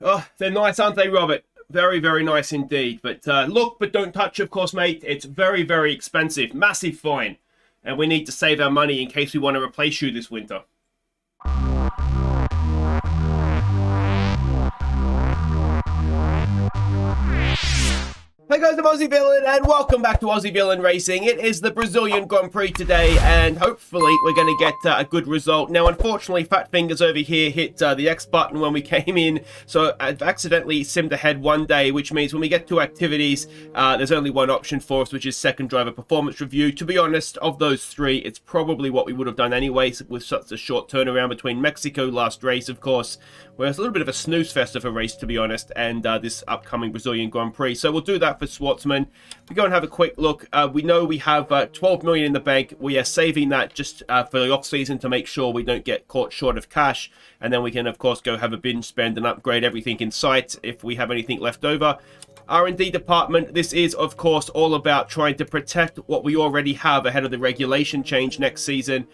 Oh, they're nice, aren't they, Robert? Very, very nice indeed. But look, but don't touch, of course, mate. It's very, very expensive. Massive fine. And we need to save our money in case we want to replace you this winter. Hey guys, I'm Aussie Villain, and welcome back to Aussie Villain Racing. It is the Brazilian Grand Prix today, and hopefully we're going to get a good result. Now, unfortunately, Fat Fingers over here hit the X button when we came in, so I've accidentally simmed ahead one day, which means when we get to activities, there's only one option for us, which is second driver performance review. To be honest, of those three, it's probably what we would have done anyways, with such a short turnaround between Mexico last race, of course, where it's a little bit of a snooze fest of a race, to be honest, and this upcoming Brazilian Grand Prix. So we'll do that for Schwartzman. We go and have a quick look. We know we have 12 million in the bank. We are saving that just for the off season to make sure we don't get caught short of cash, and then we can of course go have a binge spend and upgrade everything in sight if we have anything left over. R&D department, this is of course all about trying to protect what we already have ahead of the regulation change next season.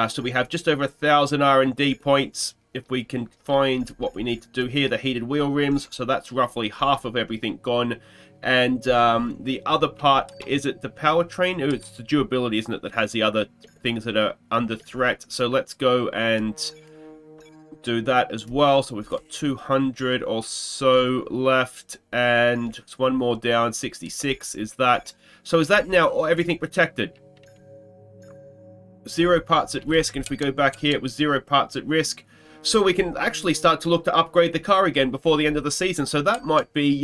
So we have just over 1,000 R&D points. If we can find what we need to do here, the heated wheel rims, so that's roughly half of everything gone. And the other part, is it the powertrain? Oh, it's the durability, isn't it, that has the other things that are under threat. So let's go and do that as well. So we've got 200 or so left, and it's one more down. 66 is that. So is that now everything protected? 0 parts at risk, and if we go back here, it was 0 parts at risk. So we can actually start to look to upgrade the car again before the end of the season. So that might be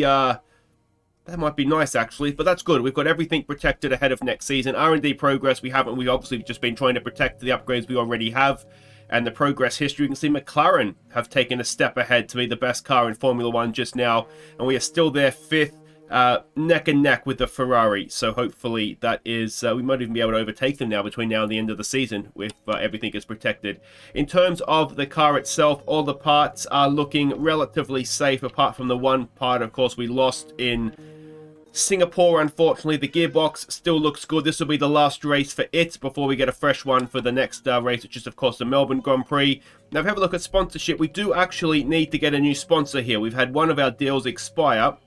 nice, actually. But that's good. We've got everything protected ahead of next season. R&D progress, we've obviously just been trying to protect the upgrades we already have. And the progress history, you can see McLaren have taken a step ahead to be the best car in Formula 1 just now. And we are still there 5th. Neck and neck with the Ferrari, so hopefully that is we might even be able to overtake them now between now and the end of the season if everything is protected. In terms of the car itself, all the parts are looking relatively safe, apart from the one part of course we lost in Singapore. Unfortunately, the gearbox still looks good. This will be the last race for it before we get a fresh one for the next race, which is of course the Melbourne Grand Prix. Now if we have a look at sponsorship, we do actually need to get a new sponsor here. We've had one of our deals expire.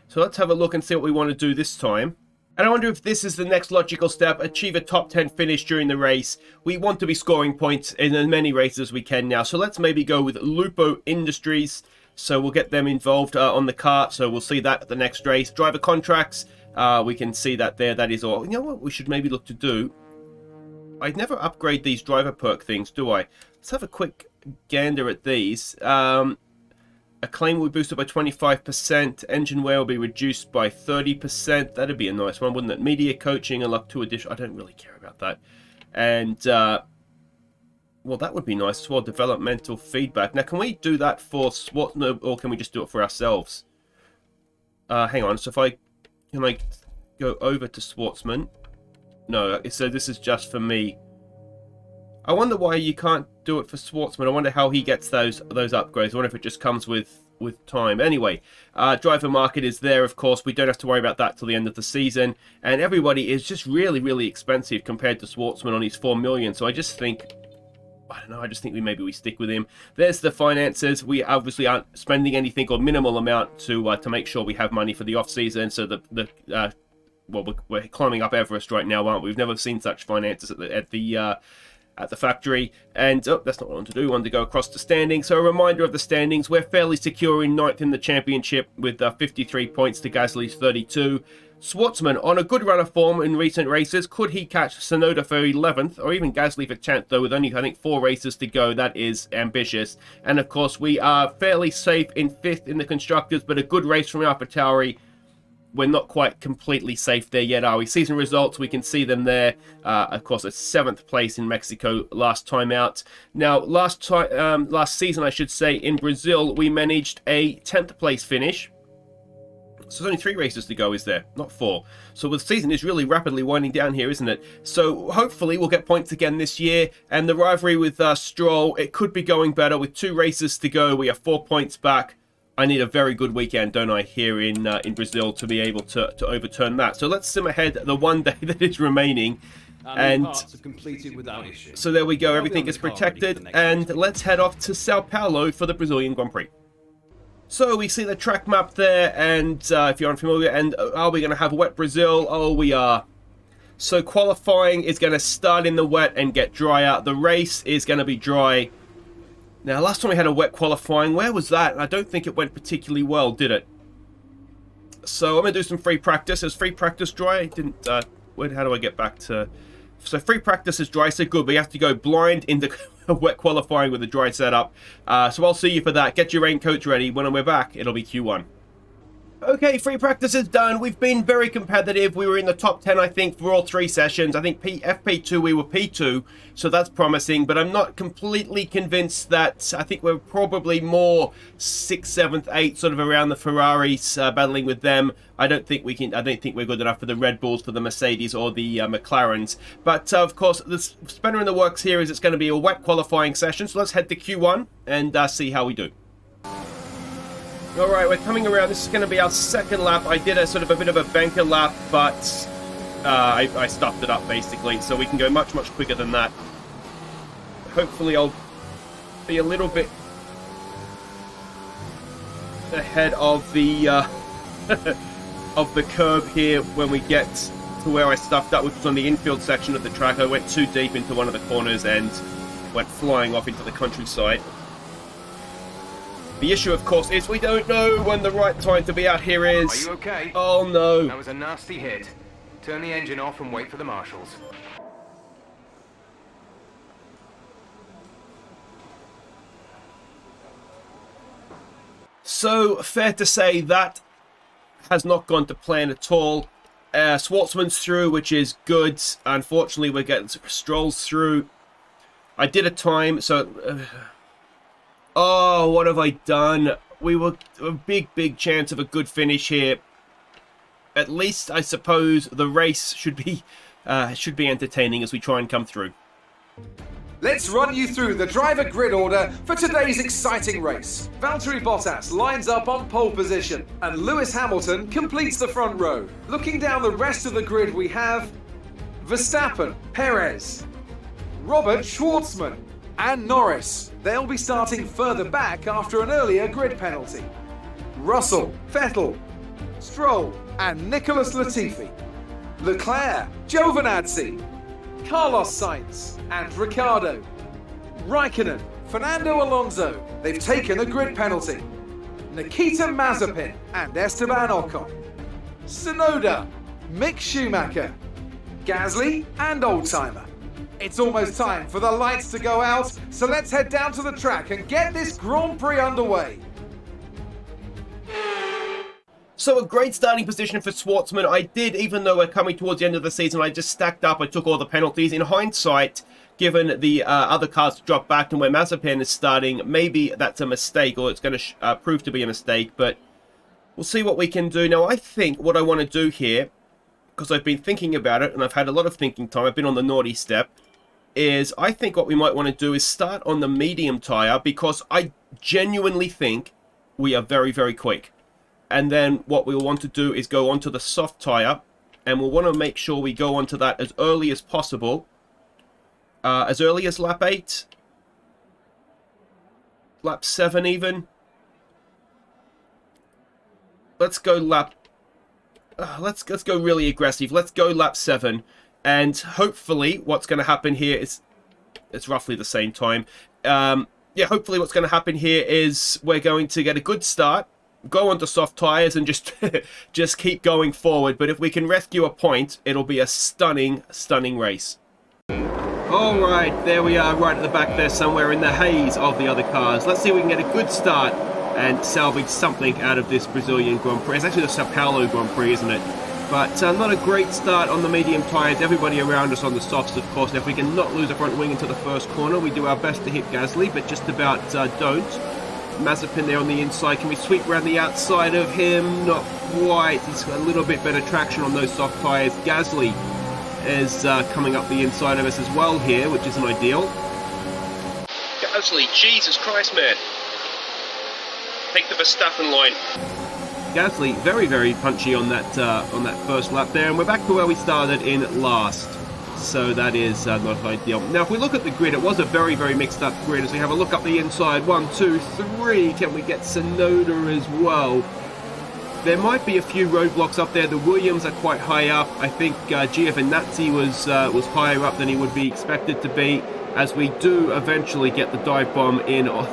So let's have a look and see what we want to do this time. And I wonder if this is the next logical step. Achieve a top 10 finish during the race. We want to be scoring points in as many races as we can now. So let's maybe go with Lupo Industries. So we'll get them involved on the car. So we'll see that at the next race. Driver contracts. We can see that there. That is all. You know what we should maybe look to do? I'd never upgrade these driver perk things, do I? Let's have a quick gander at these. Acclaim will be boosted by 25%. Engine wear will be reduced by 30%. That'd be a nice one, wouldn't it? Media coaching and luck 2 additional. I don't really care about that. And, well, that would be nice as well. Developmental feedback. Now, can we do that for SWAT, or can we just do it for ourselves? Hang on. So if can I go over to Schwartzman? No, so this is just for me. I wonder why you can't do it for Schwartzman. I wonder how he gets those upgrades. I wonder if it just comes with time. Anyway, driver market is there, of course. We don't have to worry about that till the end of the season. And everybody is just really, really expensive compared to Schwartzman on his 4 million. So I just think, I don't know, I just think maybe we stick with him. There's the finances. We obviously aren't spending anything or minimal amount to make sure we have money for the off season. So well, we're climbing up Everest right now, aren't we? We've never seen such finances at the factory. And that's not what I want to do. I want to go across the standings. So a reminder of the standings: we're fairly secure in 9th in the championship with 53 points to Gasly's 32. Schwartzman on a good run of form in recent races. Could he catch Tsunoda for 11th, or even Gasly for 10th, though, with only I think 4 races to go? That is ambitious. And of course we are fairly safe in 5th in the constructors, but a good race from AlphaTauri. We're not quite completely safe there yet, are we? Season results, we can see them there. Of course, a 7th place in Mexico last time out. Now, last season, I should say, in Brazil, we managed a 10th place finish. So there's only 3 races to go, is there? Not 4. So the season is really rapidly winding down here, isn't it? So hopefully we'll get points again this year. And the rivalry with Stroll, it could be going better. With 2 races to go, we are 4 points back. I need a very good weekend, don't I, here in Brazil to be able to overturn that. So let's sim ahead the one day that is remaining. And so there we go. Everything is protected. And let's head off to Sao Paulo for the Brazilian Grand Prix. So we see the track map there, and if you're unfamiliar, and are we going to have wet Brazil? Oh, we are. So qualifying is going to start in the wet and get drier. The race is going to be dry. Now, last time we had a wet qualifying, where was that? I don't think it went particularly well, did it? So I'm going to do some free practice. Is free practice dry? It didn't. How do I get back to... So free practice is dry, so good. We have to go blind into wet qualifying with a dry setup. So I'll see you for that. Get your raincoats ready. When we're back, it'll be Q1. Okay, free practice is done. We've been very competitive. We were in the top 10, I think, for all 3 sessions. I think FP2, we were P2, so that's promising. But I'm not completely convinced that... I think we're probably more 6th, 7th, 8th, sort of around the Ferraris, battling with them. I don't think we can. I don't think we're good enough for the Red Bulls, for the Mercedes, or the McLarens. But of course, the spanner in the works here is it's going to be a wet qualifying session. So let's head to Q1 and see how we do. Alright, we're coming around. This is going to be our 2nd lap. I did a sort of a bit of a banker lap, but I stuffed it up, basically. So we can go much, much quicker than that. Hopefully I'll be a little bit ahead of the of the curb here when we get to where I stuffed up, which was on the infield section of the track. I went too deep into one of the corners and went flying off into the countryside. The issue, of course, is we don't know when the right time to be out here is. Are you okay? Oh, no. That was a nasty hit. Turn the engine off and wait for the marshals. So, fair to say that has not gone to plan at all. Schwartzman's through, which is good. Unfortunately, we're getting Stroll's through. I did a time, so... Oh, what have I done? We were a big chance of a good finish here. At least, I suppose, the race should be entertaining as we try and come through. Let's run you through the driver grid order for today's exciting race. Valtteri Bottas lines up on pole position, and Lewis Hamilton completes the front row. Looking down the rest of the grid, we have Verstappen, Perez, Robert Schwartzman, and Norris. They'll be starting further back after an earlier grid penalty. Russell, Vettel, Stroll, and Nicholas Latifi. Leclerc, Giovinazzi, Carlos Sainz, and Ricciardo. Raikkonen, Fernando Alonso. They've taken a grid penalty. Nikita Mazepin and Esteban Ocon. Tsunoda, Mick Schumacher, Gasly, and Oldtimer. It's almost time for the lights to go out, so let's head down to the track and get this Grand Prix underway. So a great starting position for Schwartzman. I did, even though we're coming towards the end of the season, I just stacked up. I took all the penalties. In hindsight, given the other cars to drop back and where Mazepin is starting, maybe that's a mistake, or it's going to prove to be a mistake, but we'll see what we can do. Now, I think what I want to do here, because I've been thinking about it, and I've had a lot of thinking time, I've been on the naughty step, is I think what we might want to do is start on the medium tyre, because I genuinely think we are very quick. And then what we'll want to do is go onto the soft tyre, and we'll want to make sure we go onto that as early as possible. As early as lap 8? Lap 7 even? Let's go lap... let's go really aggressive. Let's go lap 7. And hopefully what's going to happen here is... It's roughly the same time. Yeah, hopefully what's going to happen here is we're going to get a good start, go onto soft tyres, and just keep going forward. But if we can rescue a point, it'll be a stunning race. Alright, there we are, right at the back there, somewhere in the haze of the other cars. Let's see if we can get a good start and salvage something out of this Brazilian Grand Prix. It's actually the Sao Paulo Grand Prix, isn't it? But not a great start on the medium tyres. Everybody around us on the softs, of course. Now, if we can not lose a front wing into the first corner, we do our best to hit Gasly, but just about don't. Mazepin there on the inside. Can we sweep around the outside of him? Not quite. He's got a little bit better traction on those soft tyres. Gasly is coming up the inside of us as well here, which isn't ideal. Gasly, Jesus Christ, man. Take the Verstappen line. Gasly, very punchy on that first lap there, and we're back to where we started in last. So that is not ideal. Now, if we look at the grid, it was a very, very mixed up grid. As we have a look up the inside, 1, 2, 3. Can we get Sonoda as well? There might be a few roadblocks up there. The Williams are quite high up. I think Giovinazzi was higher up than he would be expected to be, as we do eventually get the dive bomb in off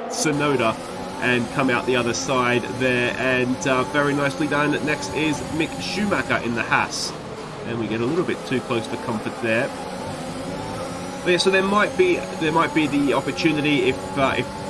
Sonoda and come out the other side there. And very nicely done. Next is Mick Schumacher in the Haas. And we get a little bit too close for comfort there. But yeah, so there might be the opportunity if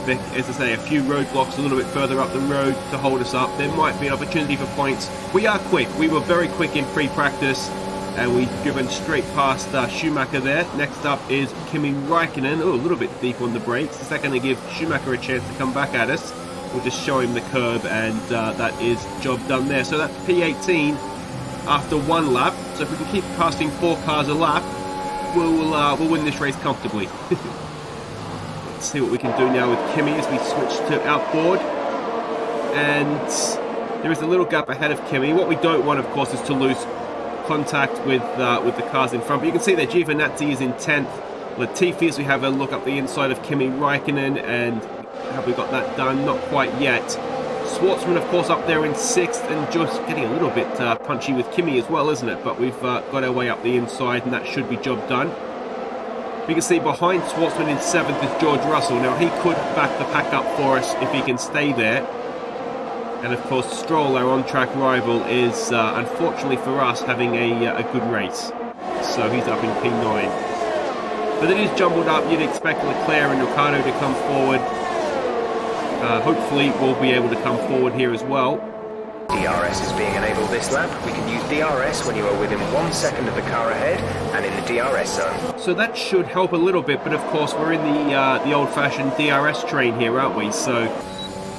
as I say, a few roadblocks a little bit further up the road to hold us up. There might be an opportunity for points. We are quick. We were very quick in pre-practice, and we've driven straight past Schumacher there. Next up is Kimi Räikkönen. Oh, a little bit deep on the brakes. Is that going to give Schumacher a chance to come back at us? We'll just show him the curb, and that is job done there. So that's P18 after 1 lap. So if we can keep passing 4 cars a lap, we'll win this race comfortably. Let's see what we can do now with Kimi as we switch to outboard. And there is a little gap ahead of Kimi. What we don't want, of course, is to lose contact with the cars in front. But you can see that Giovinazzi is in 10th. Latifi, as we have a look up the inside of Kimi Räikkönen, and have we got that done? Not quite yet. Schwartzman, of course, up there in 6th, and just getting a little bit punchy with Kimi as well, isn't it? But we've got our way up the inside, and that should be job done. You can see behind Schwartzman in 7th is George Russell. Now, he could back the pack up for us if he can stay there. And, of course, Stroll, our on-track rival, is, unfortunately for us, having a good race. So he's up in P9. But it is jumbled up. You'd expect Leclerc and Ricciardo to come forward. Hopefully, we'll be able to come forward here as well. DRS is being enabled this lap. We can use DRS when you are within 1 second of the car ahead and in the DRS zone. So that should help a little bit, but of course we're in the old-fashioned DRS train here, aren't we? So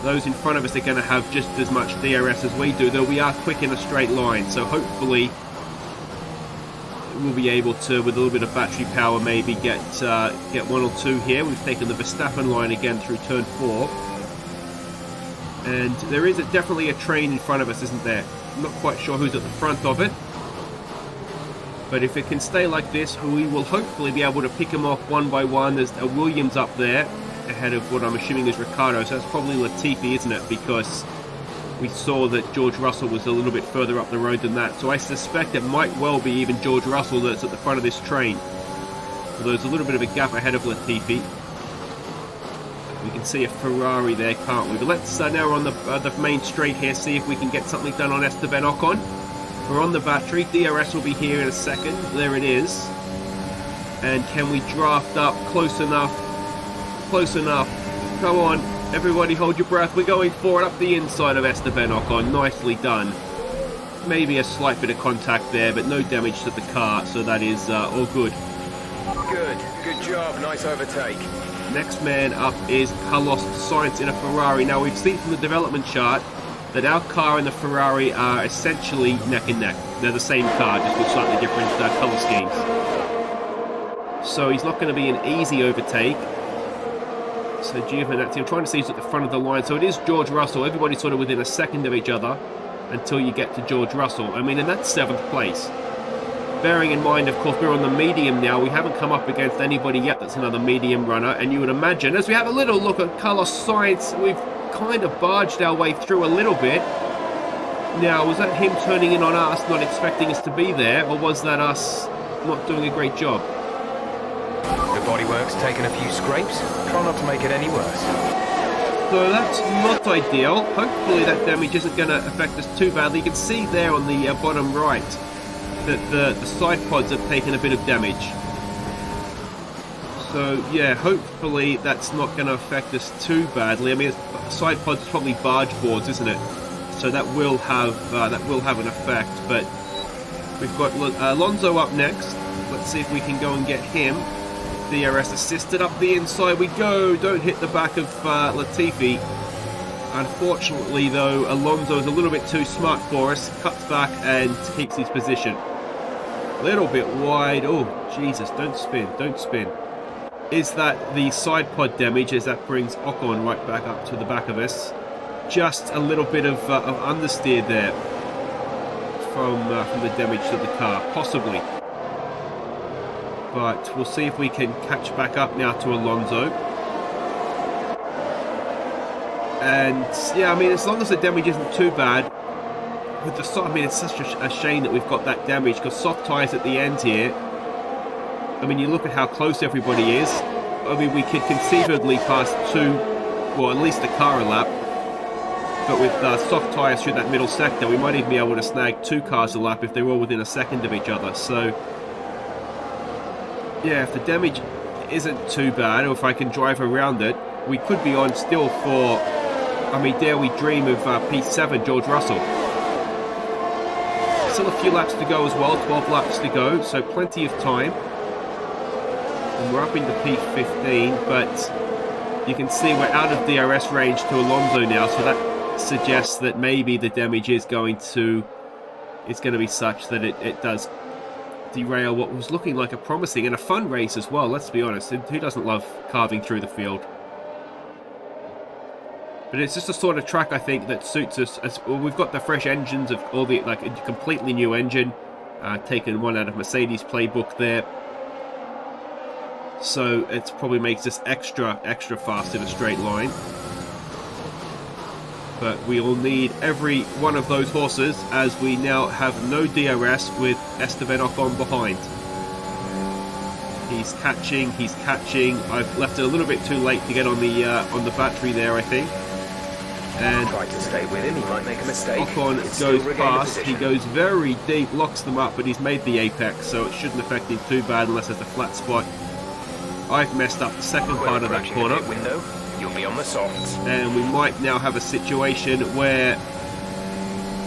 those in front of us are going to have just as much DRS as we do, though we are quick in a straight line. So hopefully we'll be able to, with a little bit of battery power, maybe get 1 or 2 here. We've taken the Verstappen line again through turn 4. And there is definitely a train in front of us, isn't there? I'm not quite sure who's at the front of it. But if it can stay like this, we will hopefully be able to pick them off one by one. There's a Williams up there, ahead of what I'm assuming is Ricciardo. So that's probably Latifi, isn't it? Because we saw that George Russell was a little bit further up the road than that. So I suspect it might well be even George Russell that's at the front of this train. Although there's a little bit of a gap ahead of Latifi. We can see a Ferrari there, can't we? But let's now we're on the main straight here, see if we can get something done on Esteban Ocon. We're on the battery. DRS will be here in a second. There it is. And can we draft up close enough? Close enough. Come on, everybody hold your breath. We're going forward up the inside of Esteban Ocon. Nicely done. Maybe a slight bit of contact there, but no damage to the car, so that is all good. Good job. Nice overtake. Next man up is Carlos Sainz in a Ferrari. Now, we've seen from the development chart that our car and the Ferrari are essentially neck and neck. They're the same car, just with slightly different colour schemes. So he's not going to be an easy overtake. So Giovinazzi, I'm trying to see who's at the front of the line. So it is George Russell. Everybody's sort of within a second of each other until you get to George Russell. I mean, and that's 7th place. Bearing in mind, of course, we're on the medium now. We haven't come up against anybody yet that's another medium runner. And you would imagine, as we have a little look at Carlos Sainz, we've kind of barged our way through a little bit. Now, was that him turning in on us, not expecting us to be there? Or was that us not doing a great job? The bodywork's taken a few scrapes. Try not to make it any worse. So that's not ideal. Hopefully that damage isn't going to affect us too badly. You can see there on the bottom right that the side pods have taken a bit of damage. So yeah, hopefully that's not going to affect us too badly. I mean, side pods is probably barge boards, isn't it? So that will have an effect. But we've got Alonso up next. Let's see if we can go and get him. DRS assisted, up the inside we go. Don't hit the back of Latifi. Unfortunately, though, Alonso is a little bit too smart for us. Cuts back and keeps his position. Little bit wide. Oh, Jesus, don't spin, don't spin. Is that the side pod damage as that brings Ocon right back up to the back of us? Just a little bit of understeer there from the damage to the car, possibly. But we'll see if we can catch back up now to Alonso. And yeah, I mean, as long as the damage isn't too bad, with the soft, I mean, it's such a shame that we've got that damage because soft tyres at the end here. I mean, you look at how close everybody is. I mean, we could conceivably pass well, at least a car a lap. But with soft tyres through that middle sector, we might even be able to snag 2 cars a lap if they're all within a second of each other. So, yeah, if the damage isn't too bad, or if I can drive around it, we could be on still for, I mean, dare we dream of P7, George Russell. Still a few laps to go as well, 12 laps to go, so plenty of time. And we're up into P15, but you can see we're out of DRS range to Alonso now, so that suggests that maybe the damage is going to be such that it does derail what was looking like a promising and a fun race as well, let's be honest. Who doesn't love carving through the field? But it's just a sort of track, I think, that suits us. Well, we've got the fresh engines of all the, like, a completely new engine. Taken one out of Mercedes' playbook there. So it probably makes us extra fast in a straight line. But we will need every one of those horses as we now have no DRS with Esteban Ocon behind. He's catching. I've left it a little bit too late to get on the battery there, I think. And try to stay with him, he might make a mistake. Ocon goes past, he goes very deep, locks them up, but he's made the apex, so it shouldn't affect him too bad unless there's a flat spot. I've messed up the second part of that corner. Window, you'll be on the softs. And we might now have a situation where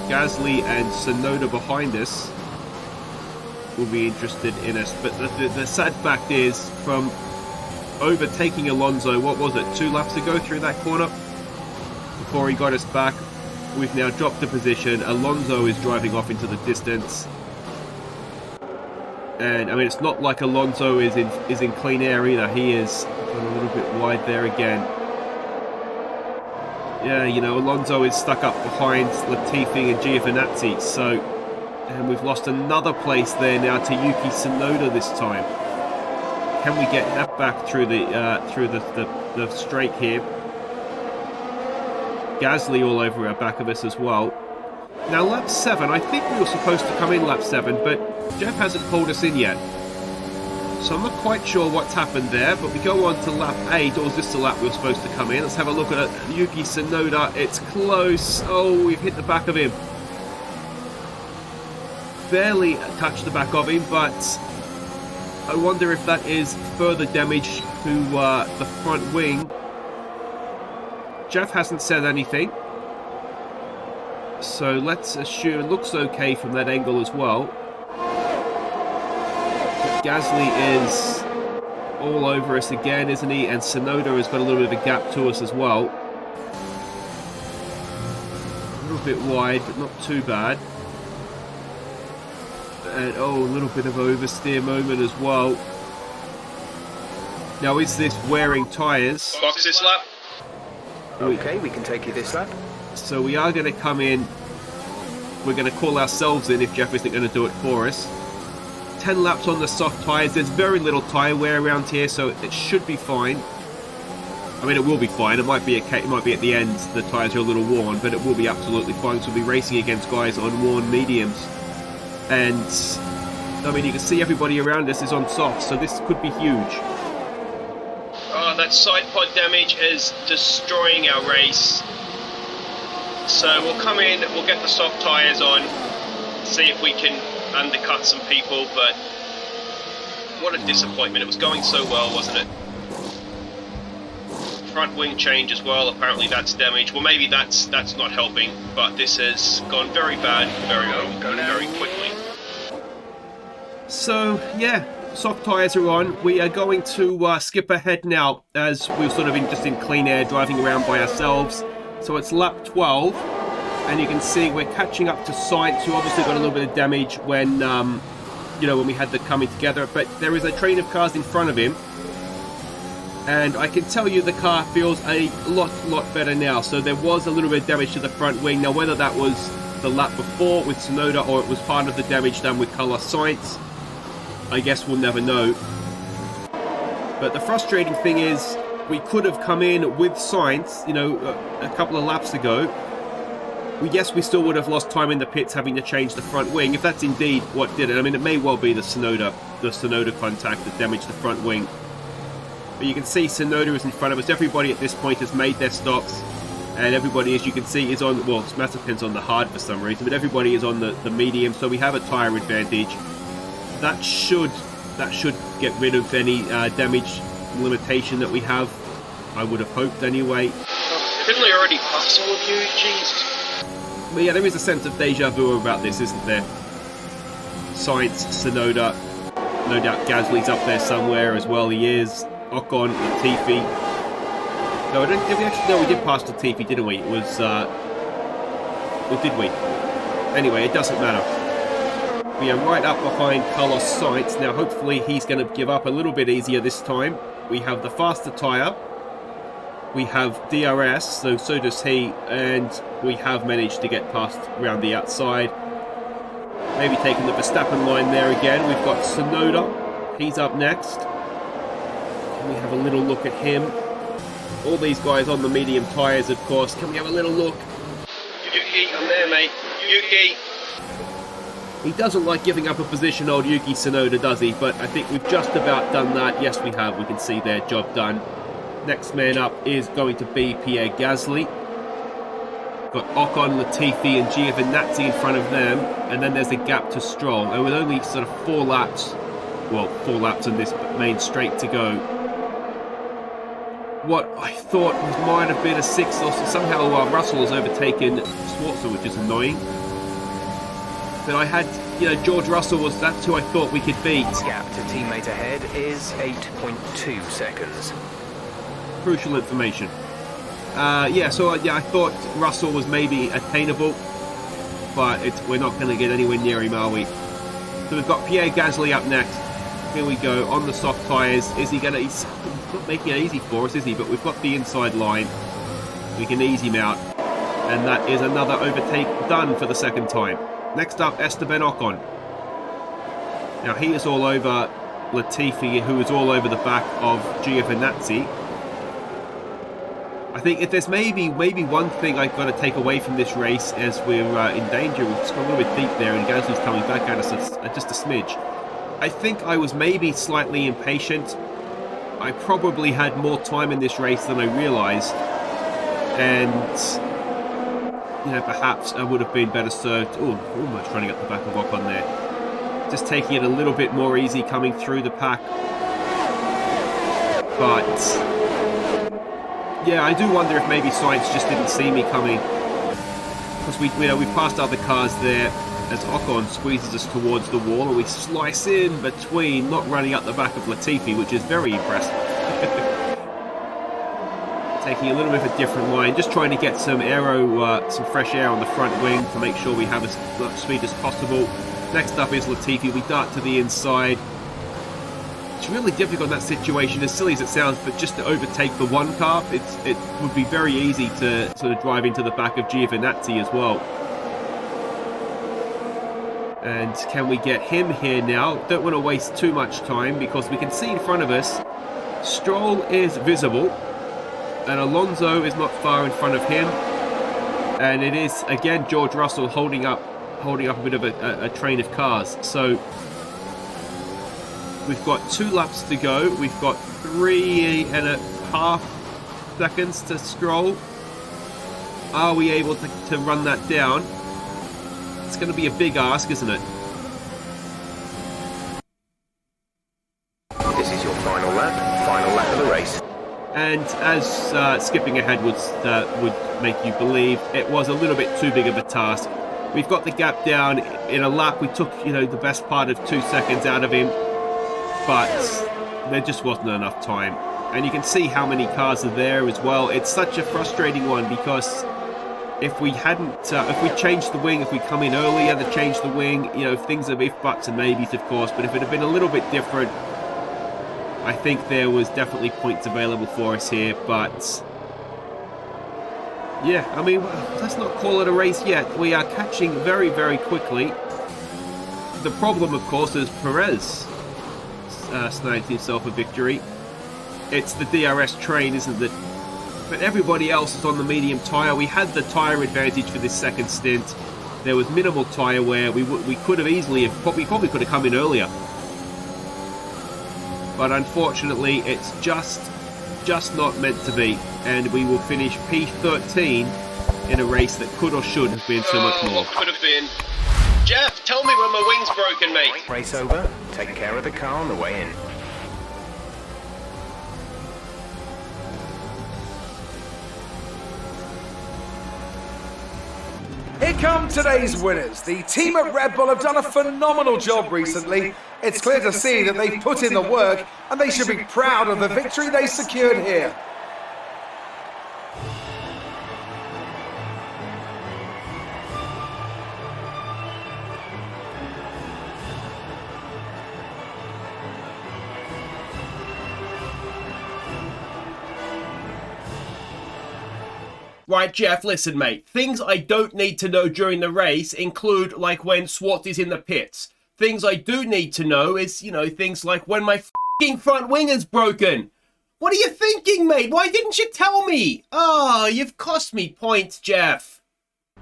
Gasly and Tsunoda behind us will be interested in us. But the sad fact is, from overtaking Alonso, what was it, 2 laps ago through that corner? Before he got us back, we've now dropped the position. Alonso is driving off into the distance. And, I mean, it's not like Alonso is in clean air either. He is a little bit wide there again. Yeah, you know, Alonso is stuck up behind Latifi and Giovinazzi. So, and we've lost another place there now to Yuki Tsunoda this time. Can we get that back through the straight here? Gasly all over our back of us as well. Now lap 7, I think we were supposed to come in lap 7, but Jeff hasn't pulled us in yet. So I'm not quite sure what's happened there, but we go on to lap 8, or is this the lap we were supposed to come in? Let's have a look at it. Yuki Tsunoda, it's close. Oh, we've hit the back of him. Barely touched the back of him, but I wonder if that is further damage to the front wing. Jeff hasn't said anything, so let's assume it looks okay from that angle as well. But Gasly is all over us again, isn't he? And Tsunoda has got a little bit of a gap to us as well. A little bit wide, but not too bad. And oh, a little bit of oversteer moment as well. Now, is this wearing tyres? Box this lap. Okay, we can take you this lap. So we are going to come in. We're going to call ourselves in if Jeff isn't going to do it for us. 10 laps on the soft tyres. There's very little tyre wear around here, so it should be fine. I mean, it will be fine. It might be at the end the tyres are a little worn, but it will be absolutely fine. So we'll be racing against guys on worn mediums. And I mean, you can see everybody around us is on softs, so this could be huge. That side pod damage is destroying our race. So we'll come in, we'll get the soft tyres on, see if we can undercut some people, but what a disappointment. It was going so well, wasn't it? Front wing change as well, apparently that's damaged. Well, maybe that's not helping, but this has gone very bad, very quickly. So, yeah, soft tyres are on. We are going to skip ahead now as we're sort of just in clean air driving around by ourselves. So it's lap 12, and you can see we're catching up to Sainz, who obviously got a little bit of damage when, when we had the coming together. But there is a train of cars in front of him, and I can tell you the car feels a lot better now. So there was a little bit of damage to the front wing. Now, whether that was the lap before with Tsunoda or it was part of the damage done with Carlos Sainz, I guess we'll never know. But the frustrating thing is, we could have come in with Sainz, you know, a couple of laps ago. Yes, we still would have lost time in the pits having to change the front wing, if that's indeed what did it. I mean, it may well be the Sonoda contact that damaged the front wing. But you can see Sonoda is in front of us. Everybody at this point has made their stops. And everybody, as you can see, is on, well, Mazepin's on the hard for some reason, but everybody is on the medium, so we have a tyre advantage. That should get rid of any damage limitation that we have. I would have hoped anyway. Didn't they already pass all of you? Jesus. But yeah, there is a sense of deja vu about this, isn't there? Sainz, Sonoda, no doubt Gasly's up there somewhere as well. He is. Ocon, Latifi. No, we did pass Latifi, didn't we? It was, or did we? Anyway, it doesn't matter. We are right up behind Carlos Sainz. Now, hopefully, he's going to give up a little bit easier this time. We have the faster tyre. We have DRS, so does he, and we have managed to get past around the outside. Maybe taking the Verstappen line there again. We've got Sonoda. He's up next. Can we have a little look at him? All these guys on the medium tyres, of course. Can we have a little look? Yuki, I'm there, mate. Yuki. He doesn't like giving up a position, old Yuki Tsunoda, does he? But I think we've just about done that. Yes, we have. We can see their job done. Next man up is going to be Pierre Gasly. Got Ocon, Latifi and Giovinazzi in front of them. And then there's a gap to Stroll. And with only sort of 4 laps, well, 4 laps in this main straight to go, what I thought might have been a 6 or somehow Russell has overtaken Schwarzer, which is annoying. But I had, you know, George Russell that's who I thought we could beat. Gap to teammate ahead is 8.2 seconds. Crucial information. I thought Russell was maybe attainable, but we're not going to get anywhere near him, are we? So we've got Pierre Gasly up next. Here we go, on the soft tyres. Is he going to... He's not making it easy for us, is he? But we've got the inside line. We can ease him out. And that is another overtake done for the second time. Next up, Esteban Ocon. Now, he is all over Latifi, who is all over the back of Giovinazzi. I think if there's maybe one thing I've got to take away from this race as we're in danger, we've just gone a little bit deep there and Gasly's coming back at us just a smidge. I think I was maybe slightly impatient. I probably had more time in this race than I realised. And, you know, perhaps I would have been better served. Oh, almost running up the back of Ocon there. Just taking it a little bit more easy coming through the pack. But... yeah, I do wonder if maybe Sainz just didn't see me coming, because we've passed other cars there as Ocon squeezes us towards the wall and we slice in between, not running up the back of Latifi, which is very impressive. Taking a little bit of a different line, just trying to get some some fresh air on the front wing to make sure we have as much speed as possible. Next up is Latifi. We dart to the inside. It's really difficult in that situation, as silly as it sounds, but just to overtake the one car, it would be very easy to sort of drive into the back of Giovinazzi as well. And can we get him here now? Don't want to waste too much time because we can see in front of us, Stroll is visible, and Alonso is not far in front of him. And it is, again, George Russell holding up a bit of a train of cars. So we've got 2 laps to go. We've got 3.5 seconds to Stroll. Are we able to run that down? It's going to be a big ask, isn't it? This is your final lap of the race. And as skipping ahead would make you believe, it was a little bit too big of a task. We've got the gap down in a lap. We took, you know, the best part of 2 seconds out of him. But there just wasn't enough time. And you can see how many cars are there as well. It's such a frustrating one because if we changed the wing, if we come in earlier to change the wing, you know, things are if buts and maybes, of course. But if it had been a little bit different, I think there was definitely points available for us here. But yeah, I mean, let's not call it a race yet. We are catching very, very quickly. The problem, of course, is Perez snagged himself a victory. it's the DRS train, isn't it? But everybody else is on the medium tyre. We had the tyre advantage for this second stint. There was minimal tyre wear. We could have easily, we probably could have come in earlier. But unfortunately, it's just not meant to be. And we will finish P13 in a race that could or should have been so much more. What could have been? Jeff, tell me when my wing's broken, mate. Race over. Take care of the car on the way in. Here come today's winners. The team at Red Bull have done a phenomenal job recently. It's clear to see that they've put in the work and they should be proud of the victory they secured here. Right, Jeff, listen, mate. Things I don't need to know during the race include, like, when Swart is in the pits. Things I do need to know is, you know, things like when my f***ing front wing is broken. What are you thinking, mate? Why didn't you tell me? Oh, you've cost me points, Jeff.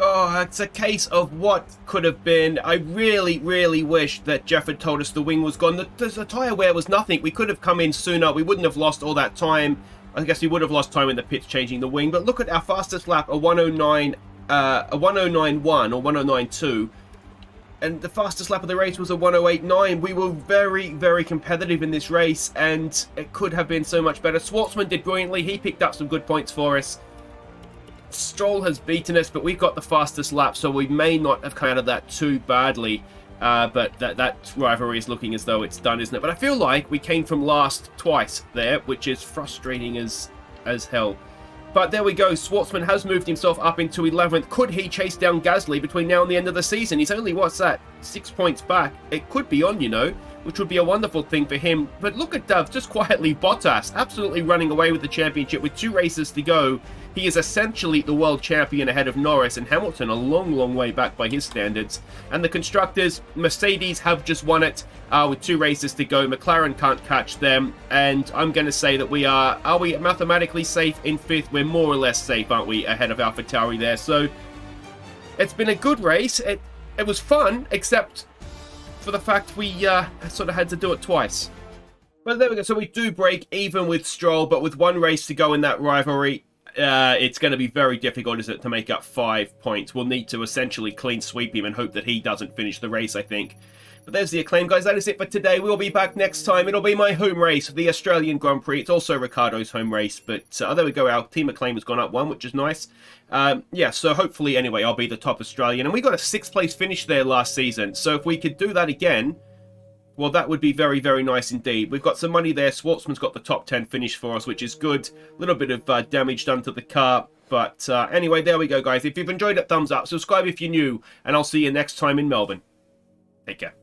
Oh, it's a case of what could have been. I really, really wish that Jeff had told us the wing was gone. The tyre wear was nothing. We could have come in sooner. We wouldn't have lost all that time. I guess we would have lost time in the pits changing the wing, but look at our fastest lap, a 109.1 or 109.2, and the fastest lap of the race was a 108.9. We were very, very competitive in this race, and it could have been so much better. Schwartzman did brilliantly. He picked up some good points for us. Stroll has beaten us, but we've got the fastest lap, so we may not have come out of that too badly. But that rivalry is looking as though it's done, isn't it? But I feel like we came from last twice there, which is frustrating as hell. But there we go. Schwartzman has moved himself up into 11th. Could he chase down Gasly between now and the end of the season? He's only, what's that, 6 points back. It could be on, you know, which would be a wonderful thing for him. But look at Dove, just quietly. Bottas absolutely running away with the championship with 2 races to go. He is essentially the world champion ahead of Norris, and Hamilton a long, long way back by his standards. And the constructors, Mercedes have just won it with 2 races to go. McLaren can't catch them, and I'm going to say that are we mathematically safe in 5th? We're more or less safe, aren't we, ahead of AlphaTauri there. So it's been a good race. It was fun, except for the fact we sort of had to do it twice. But there we go. So we do break even with Stroll, but with 1 race to go in that rivalry, it's going to be very difficult, isn't it, to make up 5 points. We'll need to essentially clean sweep him and hope that he doesn't finish the race, I think. But there's the acclaim, guys. That is it for today. We'll be back next time. It'll be my home race, the Australian Grand Prix. It's also Ricardo's home race. But there we go. Our team acclaim has gone up 1, which is nice. Yeah, so hopefully, anyway, I'll be the top Australian. And we got a 6th place finish there last season. So if we could do that again, well, that would be very, very nice indeed. We've got some money there. Schwartzman's got the top 10 finish for us, which is good. A little bit of damage done to the car. But anyway, there we go, guys. If you've enjoyed it, thumbs up. Subscribe if you're new. And I'll see you next time in Melbourne. Take care.